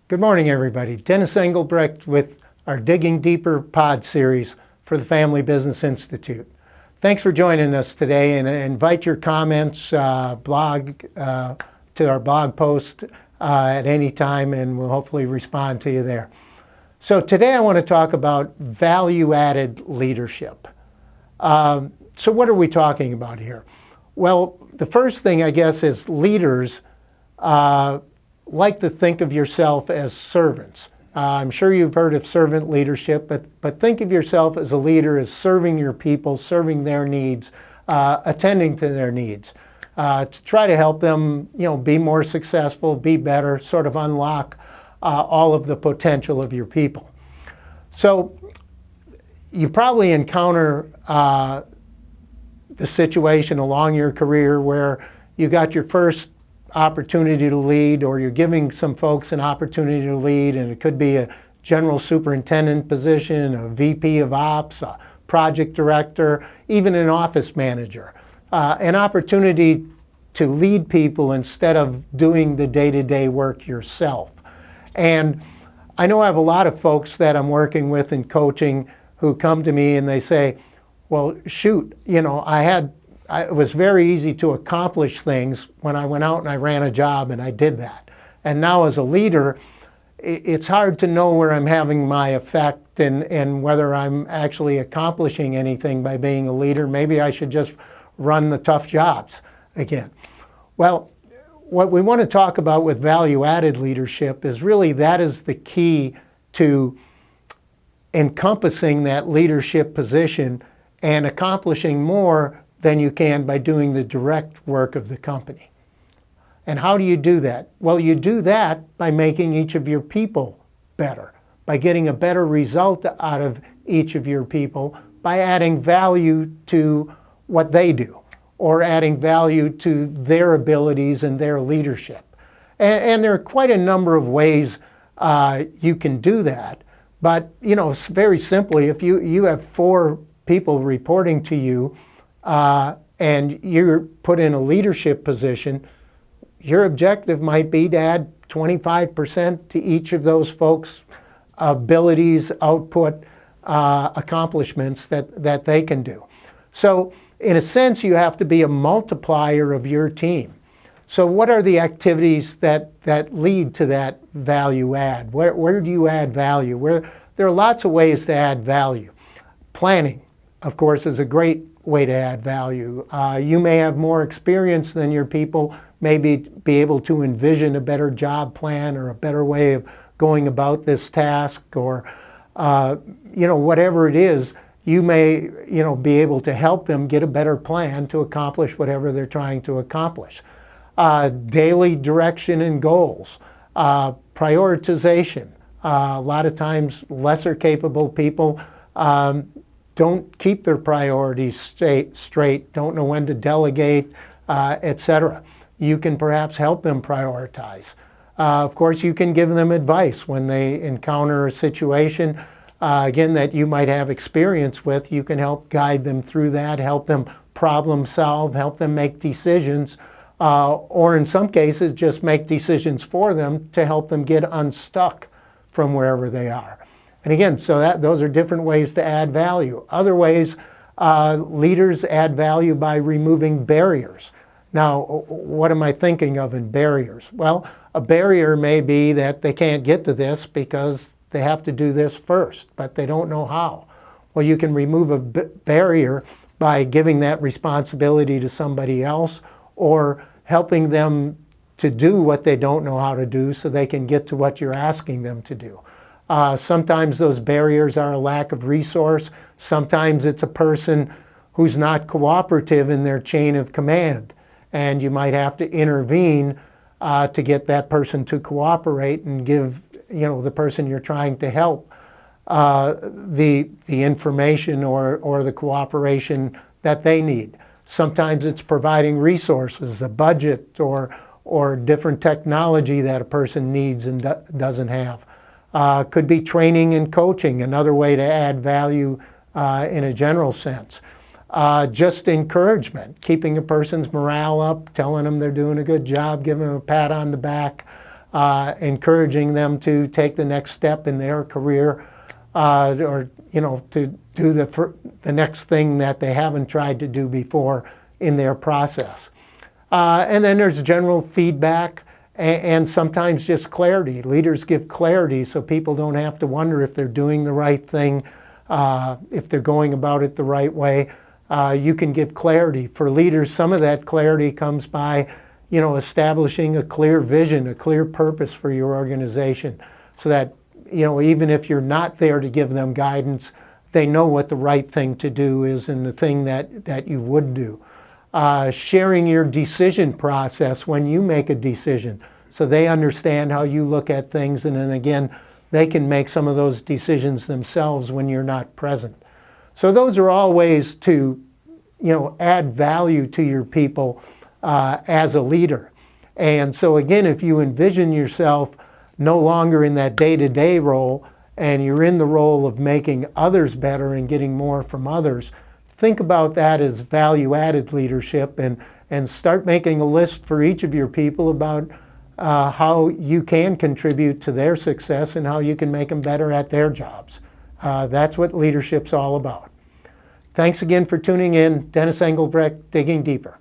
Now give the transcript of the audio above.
Good morning, everybody. Dennis Engelbrecht with our Digging Deeper pod series for the Family Business Institute. Thanks for joining us today, and invite your comments to our blog post at any time, and we'll hopefully respond to you there. So today I want to talk about value-added leadership. So what are we talking about here? Well, the first thing, I guess, is leaders like to think of yourself as servants. I'm sure you've heard of servant leadership, but think of yourself as a leader as serving your people, serving their needs, attending to their needs, to try to help them, be more successful, be better, sort of unlock all of the potential of your people. So you probably encounter the situation along your career where you got your first opportunity to lead, or you're giving some folks an opportunity to lead, and it could be a general superintendent position, a VP of ops, a project director, even an office manager. An opportunity to lead people instead of doing the day-to-day work yourself. And I know I have a lot of folks that I'm working with in coaching who come to me and they say, well, shoot, it was very easy to accomplish things when I went out and I ran a job and I did that. And now as a leader, it's hard to know where I'm having my effect and whether I'm actually accomplishing anything by being a leader. Maybe I should just run the tough jobs again. Well, what we want to talk about with value-added leadership is really that is the key to encompassing that leadership position and accomplishing more than you can by doing the direct work of the company. And how do you do that? Well, you do that by making each of your people better, by getting a better result out of each of your people, by adding value to what they do, or adding value to their abilities and their leadership. And there are quite a number of ways you can do that. But, very simply, if you have 4 people reporting to you, and you're put in a leadership position, your objective might be to add 25% to each of those folks' abilities, output, accomplishments that they can do. So in a sense, you have to be a multiplier of your team. So what are the activities that lead to that value add? Where do you add value? There are lots of ways to add value. Planning, of course, is a great way to add value. You may have more experience than your people, maybe be able to envision a better job plan or a better way of going about this task, or whatever it is, you may be able to help them get a better plan to accomplish whatever they're trying to accomplish. Daily direction and goals, prioritization. A lot of times lesser capable people don't keep their priorities straight, don't know when to delegate, etc. You can perhaps help them prioritize. Of course, you can give them advice when they encounter a situation, again, that you might have experience with. You can help guide them through that, help them problem solve, help them make decisions, or in some cases, just make decisions for them to help them get unstuck from wherever they are. And again, so those are different ways to add value. Other ways, leaders add value by removing barriers. Now, what am I thinking of in barriers? Well, a barrier may be that they can't get to this because they have to do this first, but they don't know how. Well, you can remove a barrier by giving that responsibility to somebody else, or helping them to do what they don't know how to do so they can get to what you're asking them to do. Sometimes those barriers are a lack of resource. Sometimes it's a person who's not cooperative in their chain of command, and you might have to intervene to get that person to cooperate and give the person you're trying to help the information or the cooperation that they need. Sometimes it's providing resources, a budget, or different technology that a person needs and doesn't have. Could be training and coaching, another way to add value in a general sense. Just encouragement, keeping a person's morale up, telling them they're doing a good job, giving them a pat on the back, encouraging them to take the next step in their career, or to do the next thing that they haven't tried to do before in their process. And then there's general feedback and sometimes just clarity. Leaders give clarity so people don't have to wonder if they're doing the right thing, if they're going about it the right way. You can give clarity. For leaders, some of that clarity comes by establishing a clear vision, a clear purpose for your organization, so that even if you're not there to give them guidance, they know what the right thing to do is and the thing that you would do. Sharing your decision process when you make a decision, so they understand how you look at things, and then again, they can make some of those decisions themselves when you're not present. So those are all ways to add value to your people as a leader. And so again, if you envision yourself no longer in that day-to-day role, and you're in the role of making others better and getting more from others, think about that as value-added leadership, and start making a list for each of your people about how you can contribute to their success and how you can make them better at their jobs. That's what leadership's all about. Thanks again for tuning in. Dennis Engelbrecht, Digging Deeper.